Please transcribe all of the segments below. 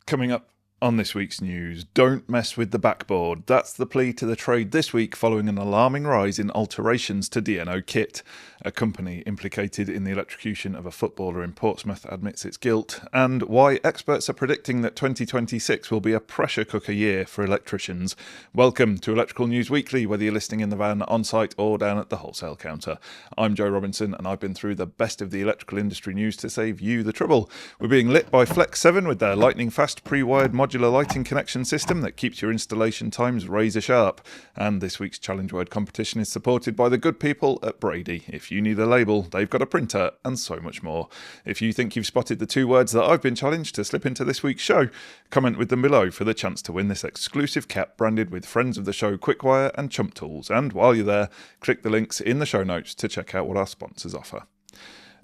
Coming up on this week's news, don't mess with the backboard. That's the plea to the trade this week following an alarming rise in alterations to DNO kit. A company implicated in the electrocution of a footballer in Portsmouth admits its guilt, and why experts are predicting that 2026 will be a pressure cooker year for electricians. Welcome to Electrical News Weekly, whether you're listening in the van, on site or down at the wholesale counter. I'm Joe Robinson and I've been through the best of the electrical industry news to save you the trouble. We're being lit by Flex 7 with their lightning fast pre-wired modular lighting connection system that keeps your installation times razor sharp. And this week's challenge word competition is supported by the good people at Brady. If you need a label, they've got a printer and so much more. If you think you've spotted the two words that I've been challenged to slip into this week's show, comment with them below for the chance to win this exclusive cap branded with friends of the show Quickwire and ChumpTools. And while you're there, click the links in the show notes to check out what our sponsors offer.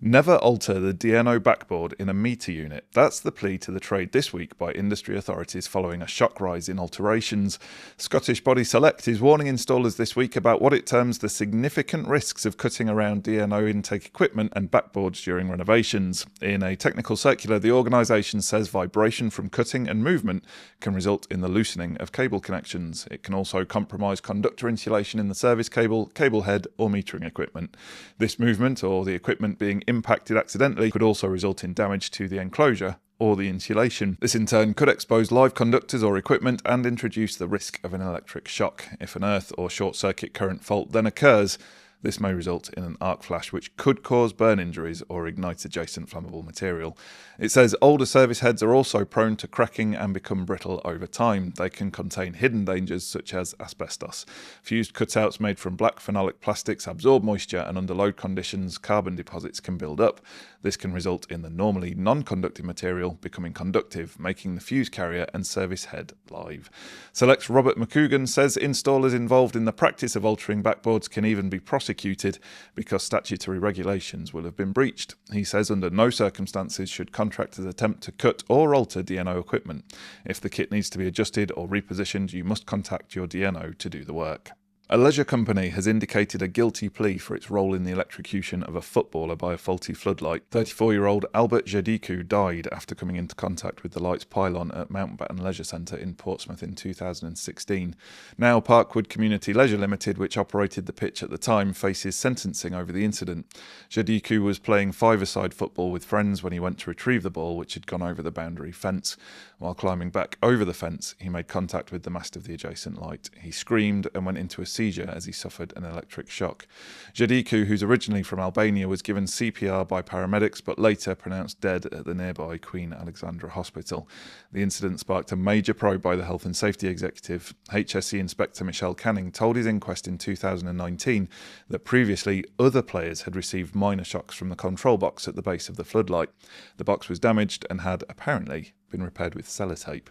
Never alter the DNO backboard in a meter unit. That's the plea to the trade this week by industry authorities following a shock rise in alterations. Scottish Body Select is warning installers this week about what it terms the significant risks of cutting around DNO intake equipment and backboards during renovations. In a technical circular, the organisation says vibration from cutting and movement can result in the loosening of cable connections. It can also compromise conductor insulation in the service cable, cable head or metering equipment. This movement, or the equipment being impacted accidentally, could also result in damage to the enclosure or the insulation. This in turn could expose live conductors or equipment and introduce the risk of an electric shock. If an earth or short circuit current fault then occurs, this may result in an arc flash which could cause burn injuries or ignite adjacent flammable material. It says older service heads are also prone to cracking and become brittle over time. They can contain hidden dangers such as asbestos. Fused cutouts made from black phenolic plastics absorb moisture, and under load conditions carbon deposits can build up. This can result in the normally non-conductive material becoming conductive, making the fuse carrier and service head live. Select's Robert McCougan says installers involved in the practice of altering backboards can even be prosecuted because statutory regulations will have been breached. He says under no circumstances should contractors attempt to cut or alter DNO equipment. If the kit needs to be adjusted or repositioned, you must contact your DNO to do the work. A leisure company has indicated a guilty plea for its role in the electrocution of a footballer by a faulty floodlight. 34-year-old Albert Jadiku died after coming into contact with the light's pylon at Mountbatten Leisure Centre in Portsmouth in 2016. Now Parkwood Community Leisure Limited, which operated the pitch at the time, faces sentencing over the incident. Jadiku was playing five-a-side football with friends when he went to retrieve the ball, which had gone over the boundary fence. While climbing back over the fence, he made contact with the mast of the adjacent light. He screamed and went into a seizure as he suffered an electric shock. Jadiku, who's originally from Albania, was given CPR by paramedics but later pronounced dead at the nearby Queen Alexandra Hospital. The incident sparked a major probe by the Health and Safety Executive. HSE Inspector Michelle Canning told his inquest in 2019 that previously other players had received minor shocks from the control box at the base of the floodlight. The box was damaged and had apparently been repaired with sellotape.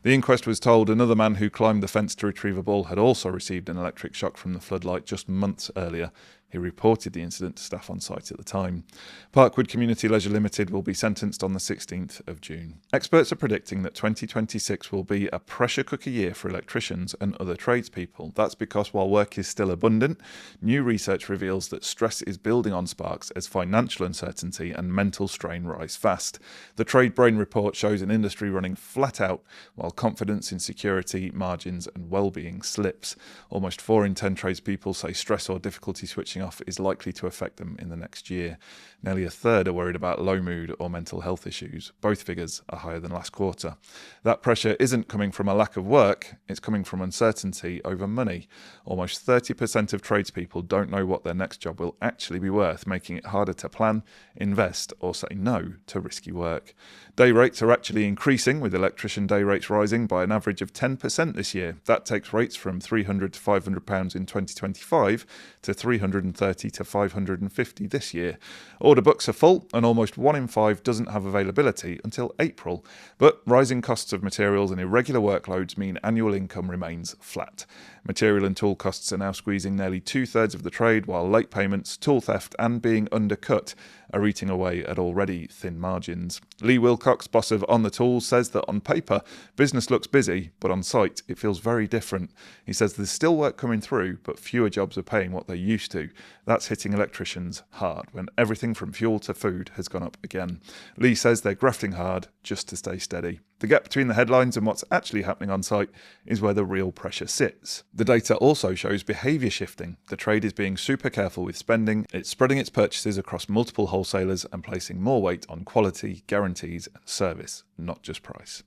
The inquest was told another man who climbed the fence to retrieve a ball had also received an electric shock from the floodlight just months earlier. He reported the incident to staff on site at the time. Parkwood Community Leisure Limited will be sentenced on the 16th of June. Experts are predicting that 2026 will be a pressure cooker year for electricians and other tradespeople. That's because while work is still abundant, new research reveals that stress is building on sparks as financial uncertainty and mental strain rise fast. The Trade Brain report shows an industry running flat out while confidence in security, margins and well-being slips. Almost 4 in 10 tradespeople say stress or difficulty switching off is likely to affect them in the next year. Nearly a third are worried about low mood or mental health issues. Both figures are higher than last quarter. That pressure isn't coming from a lack of work, it's coming from uncertainty over money. Almost 30% of tradespeople don't know what their next job will actually be worth, making it harder to plan, invest or say no to risky work. Day rates are actually increasing, with electrician day rates rising by an average of 10% this year. That takes rates from £300 to £500 in 2025 to £330 to £550 this year. Order books are full and almost 1 in 5 doesn't have availability until April. But rising costs of materials and irregular workloads mean annual income remains flat. Material and tool costs are now squeezing nearly 2/3 of the trade, while late payments, tool theft and being undercut are eating away at already thin margins. Lee Wilcox, boss of On the Tools, says that on paper, business looks busy, but on site, it feels very different. He says there's still work coming through, but fewer jobs are paying what they used to. That's hitting electricians hard, when everything from fuel to food has gone up again. Lee says they're grafting hard just to stay steady. The gap between the headlines and what's actually happening on site is where the real pressure sits. The data also shows behaviour shifting. The trade is being super careful with spending, it's spreading its purchases across multiple wholesalers and placing more weight on quality, guarantees and service, not just price.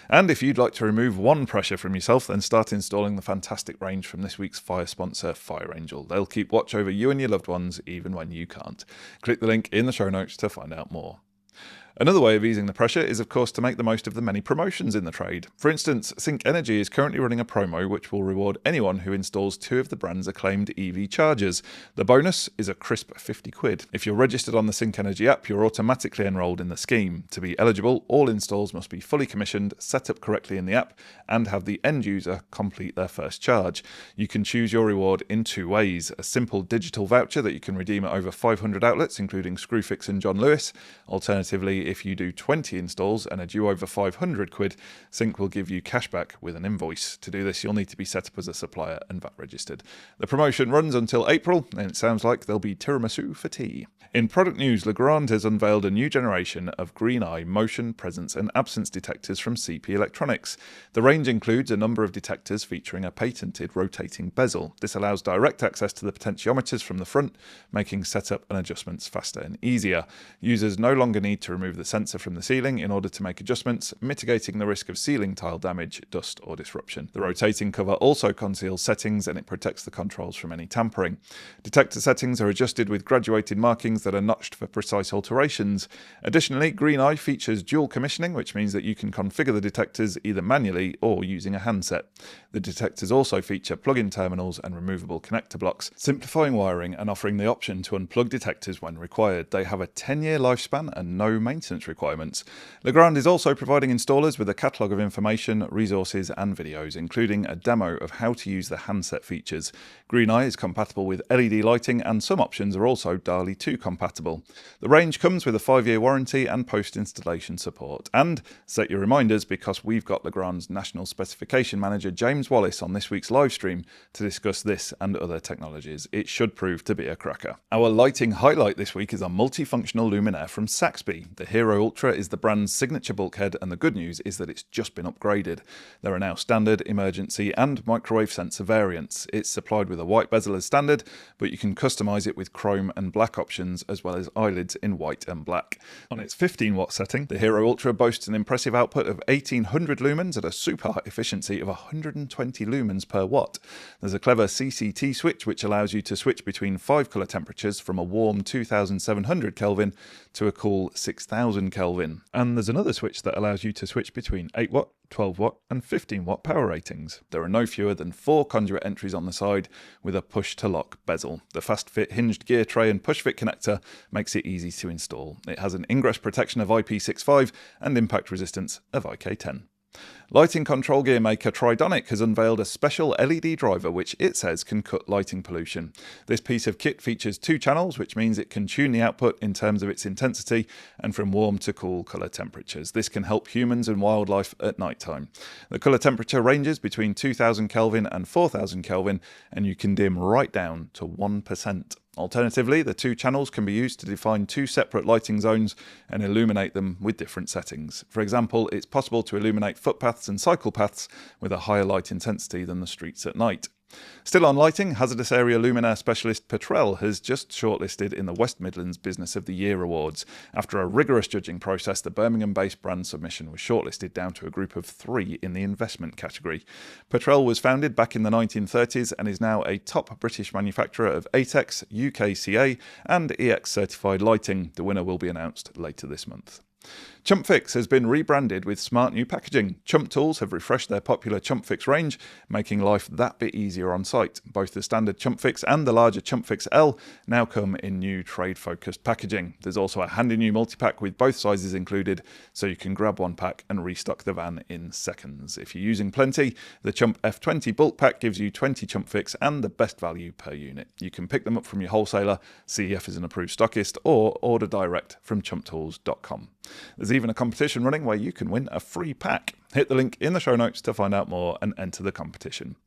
And if you'd like to remove one pressure from yourself, then start installing the fantastic range from this week's fire sponsor, Fire Angel. They'll keep watch over you and your loved ones even when you can't. Click the link in the show notes to find out more. Another way of easing the pressure is, of course, to make the most of the many promotions in the trade. For instance, Sync Energy is currently running a promo which will reward anyone who installs 2 of the brand's acclaimed EV chargers. The bonus is a crisp £50. If you're registered on the Sync Energy app, you're automatically enrolled in the scheme. To be eligible, all installs must be fully commissioned, set up correctly in the app, and have the end user complete their first charge. You can choose your reward in 2 ways: a simple digital voucher that you can redeem at over 500 outlets, including Screwfix and John Lewis. Alternatively, if you do 20 installs and are due over £500, Sync will give you cash back with an invoice. To do this, you'll need to be set up as a supplier and VAT registered. The promotion runs until April, and it sounds like there'll be tiramisu for tea. In product news, Legrand has unveiled a new generation of green eye motion, presence and absence detectors from CP Electronics. The range includes a number of detectors featuring a patented rotating bezel. This allows direct access to the potentiometers from the front, making setup and adjustments faster and easier. Users no longer need to remove the sensor from the ceiling in order to make adjustments, mitigating the risk of ceiling tile damage, dust or disruption. The rotating cover also conceals settings and it protects the controls from any tampering. Detector settings are adjusted with graduated markings that are notched for precise alterations. Additionally, Green Eye features dual commissioning, which means that you can configure the detectors either manually or using a handset. The detectors also feature plug-in terminals and removable connector blocks, simplifying wiring and offering the option to unplug detectors when required. They have a 10-year lifespan and no maintenance requirements. Legrand is also providing installers with a catalogue of information, resources and videos, including a demo of how to use the handset features. Green Eye is compatible with LED lighting and some options are also DALI 2 compatible. The range comes with a 5-year warranty and post-installation support. And set your reminders because we've got Legrand's National Specification Manager James Wallace on this week's live stream to discuss this and other technologies. It should prove to be a cracker. Our lighting highlight this week is a multifunctional luminaire from Saxby. The Hero Ultra is the brand's signature bulkhead, and the good news is that it's just been upgraded. There are now standard, emergency and microwave sensor variants. It's supplied with a white bezel as standard, but you can customise it with chrome and black options as well as eyelids in white and black. On its 15-watt setting, the Hero Ultra boasts an impressive output of 1800 lumens at a super high efficiency of 120 lumens per watt. There's a clever CCT switch which allows you to switch between 5 colour temperatures from a warm 2700 Kelvin to a cool 6000 Kelvin. And there's another switch that allows you to switch between 8-watt, 12-watt and 15-watt power ratings. There are no fewer than 4 conduit entries on the side with a push-to-lock bezel. The fast-fit hinged gear tray and push-fit connector makes it easy to install. It has an ingress protection of IP65 and impact resistance of IK10. Lighting control gear maker Tridonic has unveiled a special LED driver which it says can cut lighting pollution. This piece of kit features 2 channels, which means it can tune the output in terms of its intensity and from warm to cool colour temperatures. This can help humans and wildlife at night time. The colour temperature ranges between 2000 Kelvin and 4000 Kelvin, and you can dim right down to 1%. Alternatively, the 2 channels can be used to define 2 separate lighting zones and illuminate them with different settings. For example, it's possible to illuminate footpaths and cycle paths with a higher light intensity than the streets at night. Still on lighting, hazardous area luminaire specialist Petrel has just shortlisted in the West Midlands Business of the Year Awards. After a rigorous judging process, the Birmingham-based brand submission was shortlisted down to a group of 3 in the investment category. Petrel was founded back in the 1930s and is now a top British manufacturer of ATEX, UKCA and eFIXX certified lighting. The winner will be announced later this month. ChumpFix has been rebranded with smart new packaging. Chump Tools have refreshed their popular ChumpFix range, making life that bit easier on site. Both the standard ChumpFix and the larger ChumpFix L now come in new trade-focused packaging. There's also a handy new multi-pack with both sizes included, so you can grab one pack and restock the van in seconds. If you're using plenty, the Chump F20 bulk pack gives you 20 ChumpFix and the best value per unit. You can pick them up from your wholesaler, CEF is an approved stockist, or order direct from chumptools.com. There's even a competition running where you can win a free pack. Hit the link in the show notes to find out more and enter the competition.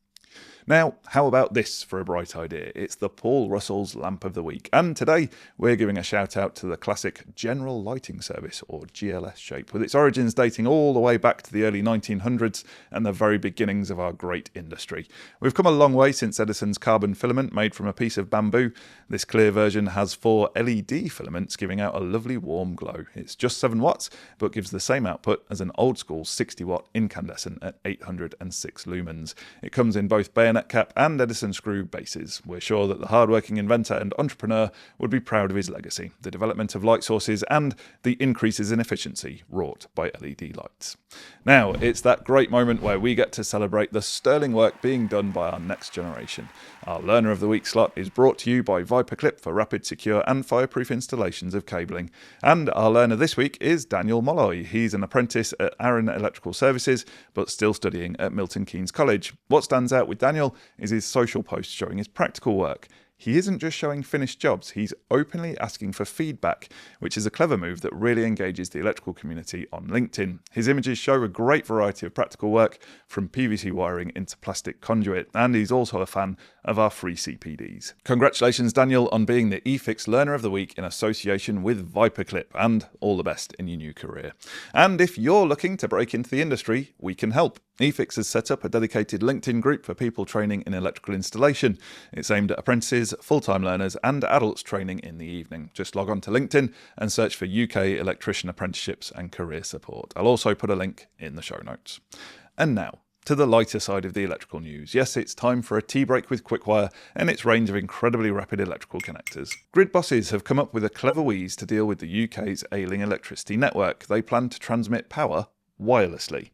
Now, how about this for a bright idea? It's the Paul Russell's Lamp of the Week, and today we're giving a shout out to the classic General Lighting Service, or GLS shape, with its origins dating all the way back to the early 1900s and the very beginnings of our great industry. We've come a long way since Edison's carbon filament made from a piece of bamboo. This clear version has 4 LED filaments giving out a lovely warm glow. It's just 7 watts, but gives the same output as an old school 60 watt incandescent at 806 lumens. It comes in both bayonet cap and Edison screw bases. We're sure that the hardworking inventor and entrepreneur would be proud of his legacy, the development of light sources and the increases in efficiency wrought by LED lights. Now, it's that great moment where we get to celebrate the sterling work being done by our next generation. Our Learner of the Week slot is brought to you by Viperclip for rapid, secure and fireproof installations of cabling. And our learner this week is Daniel Molloy. He's an apprentice at Aaron Electrical Services, but still studying at Milton Keynes College. What stands out with Daniel is his social posts showing his practical work. He isn't just showing finished jobs, he's openly asking for feedback, which is a clever move that really engages the electrical community on LinkedIn. His images show a great variety of practical work, from PVC wiring into plastic conduit, and he's also a fan of our free CPDs. Congratulations, Daniel, on being the eFIXX Learner of the Week in association with Viperclip, and all the best in your new career. And if you're looking to break into the industry, we can help. eFIXX has set up a dedicated LinkedIn group for people training in electrical installation. It's aimed at apprentices, full-time learners and adults training in the evening. Just log on to LinkedIn and search for UK electrician apprenticeships and career support. I'll also put a link in the show notes. And now, to the lighter side of the electrical news. Yes, it's time for a tea break with Quickwire and its range of incredibly rapid electrical connectors. Grid bosses have come up with a clever wheeze to deal with the UK's ailing electricity network. They plan to transmit power wirelessly.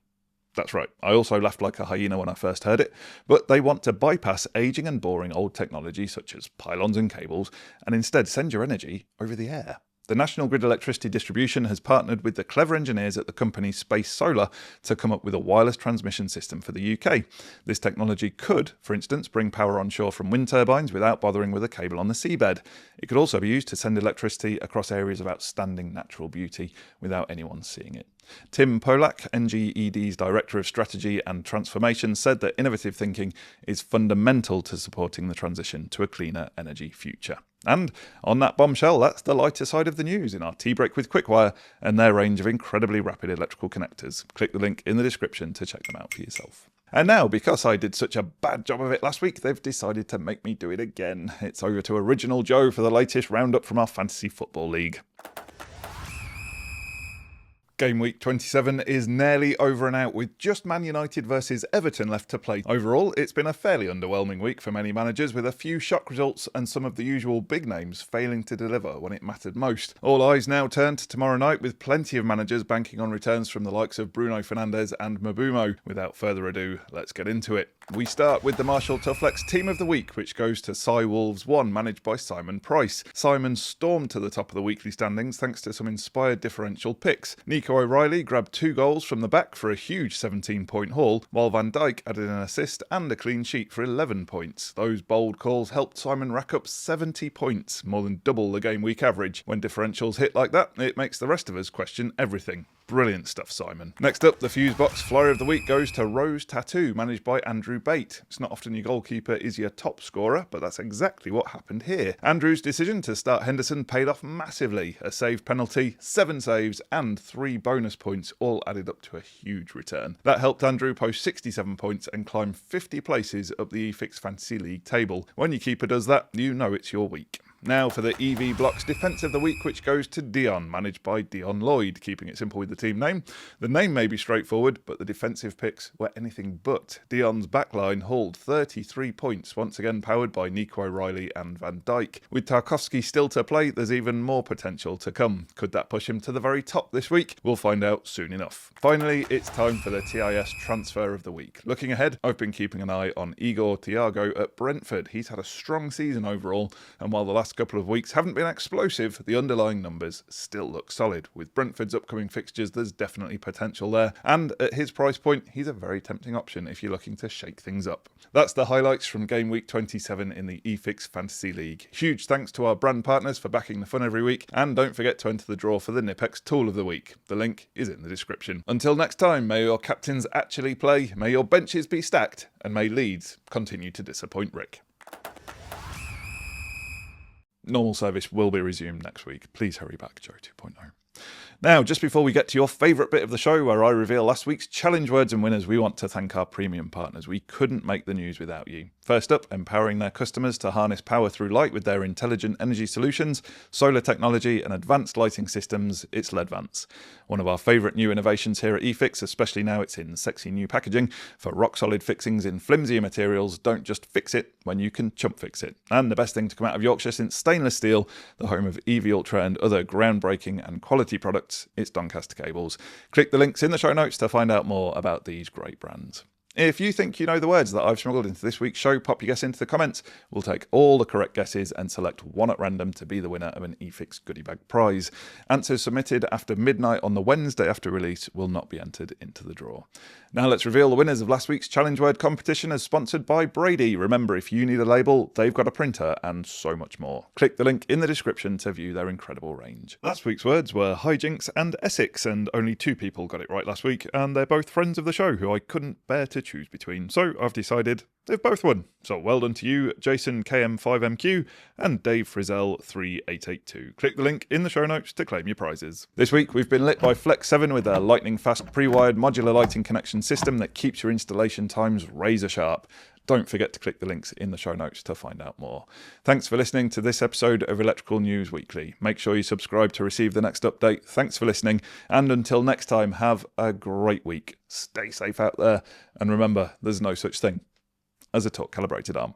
That's right, I also laughed like a hyena when I first heard it, but they want to bypass aging and boring old technology such as pylons and cables and instead send your energy over the air. The National Grid Electricity Distribution has partnered with the clever engineers at the company Space Solar to come up with a wireless transmission system for the UK. This technology could, for instance, bring power onshore from wind turbines without bothering with a cable on the seabed. It could also be used to send electricity across areas of outstanding natural beauty without anyone seeing it. Tim Polak, NGED's Director of Strategy and Transformation, said that innovative thinking is fundamental to supporting the transition to a cleaner energy future. And on that bombshell, that's the lighter side of the news in our tea break with Quickwire and their range of incredibly rapid electrical connectors. Click the link in the description to check them out for yourself. And now, because I did such a bad job of it last week, they've decided to make me do it again. It's over to Original Joe for the latest roundup from our Fantasy Football League. Game week 27 is nearly over and out with just Man United versus Everton left to play. Overall, it's been a fairly underwhelming week for many managers, with a few shock results and some of the usual big names failing to deliver when it mattered most. All eyes now turn to tomorrow night, with plenty of managers banking on returns from the likes of Bruno Fernandes and Mabumo. Without further ado, let's get into it. We start with the Marshall Toughlex Team of the Week, which goes to Cy Wolves 1, managed by Simon Price. Simon stormed to the top of the weekly standings thanks to some inspired differential picks. Nico O'Reilly grabbed 2 goals from the back for a huge 17-point haul, while Van Dijk added an assist and a clean sheet for 11 points. Those bold calls helped Simon rack up 70 points, more than double the game week average. When differentials hit like that, it makes the rest of us question everything. Brilliant stuff, Simon. Next up, the Fusebox Flyer of the Week goes to Rose Tattoo, managed by Andrew Bate. It's not often your goalkeeper is your top scorer, but that's exactly what happened here. Andrew's decision to start Henderson paid off massively. A saved penalty, 7 saves, and 3 bonus points all added up to a huge return. That helped Andrew post 67 points and climb 50 places up the eFIXX Fantasy League table. When your keeper does that, you know it's your week. Now for the EV Blocks Defence of the Week, which goes to Dion, managed by Dion Lloyd, keeping it simple with the team name. The name may be straightforward, but the defensive picks were anything but. Dion's backline hauled 33 points, once again powered by Nico O'Reilly and Van Dijk. With Tarkowski still to play, there's even more potential to come. Could that push him to the very top this week? We'll find out soon enough. Finally, it's time for the TIS Transfer of the Week. Looking ahead, I've been keeping an eye on Igor Thiago at Brentford. He's had a strong season overall, and while the last last couple of weeks haven't been explosive, the underlying numbers still look solid. With Brentford's upcoming fixtures, there's definitely potential there, and at his price point, he's a very tempting option if you're looking to shake things up. That's the highlights from game week 27 in the eFIXX Fantasy League. Huge thanks to our brand partners for backing the fun every week, and don't forget to enter the draw for the nipEXX Tool of the Week. The link is in the description. Until next time, may your captains actually play, may your benches be stacked, and may Leeds continue to disappoint Rick. Normal service will be resumed next week. Please hurry back, Joe 2.0. Now, just before we get to your favourite bit of the show, where I reveal last week's challenge words and winners, we want to thank our premium partners. We couldn't make the news without you. First up, empowering their customers to harness power through light with their intelligent energy solutions, solar technology and advanced lighting systems, it's Ledvance. One of our favourite new innovations here at eFIXX, especially now it's in sexy new packaging. For rock-solid fixings in flimsier materials, don't just fix it when you can ChumpFix it. And the best thing to come out of Yorkshire since stainless steel, the home of EV Ultra and other groundbreaking and quality products, it's Doncaster Cables. Click the links in the show notes to find out more about these great brands. If you think you know the words that I've smuggled into this week's show, pop your guess into the comments. We'll take all the correct guesses and select one at random to be the winner of an eFIXX goodie bag prize. Answers submitted after midnight on the Wednesday after release will not be entered into the draw. Now let's reveal the winners of last week's challenge word competition, as sponsored by Brady. Remember, if you need a label, they've got a printer and so much more. Click the link in the description to view their incredible range. Last week's words were hijinks and Essex, and only 2 people got it right last week, and they're both friends of the show who I couldn't bear to choose between, so I've decided they've both won. So well done to you, Jason KM5MQ and Dave Frizzell 3882. Click the link in the show notes to claim your prizes. This week we've been lit by Flex 7 with their lightning fast pre-wired modular lighting connection system that keeps your installation times razor sharp. Don't forget to click the links in the show notes to find out more. Thanks for listening to this episode of Electrical News Weekly. Make sure you subscribe to receive the next update. Thanks for listening, and until next time, have a great week. Stay safe out there, and remember, there's no such thing as a torque calibrated arm.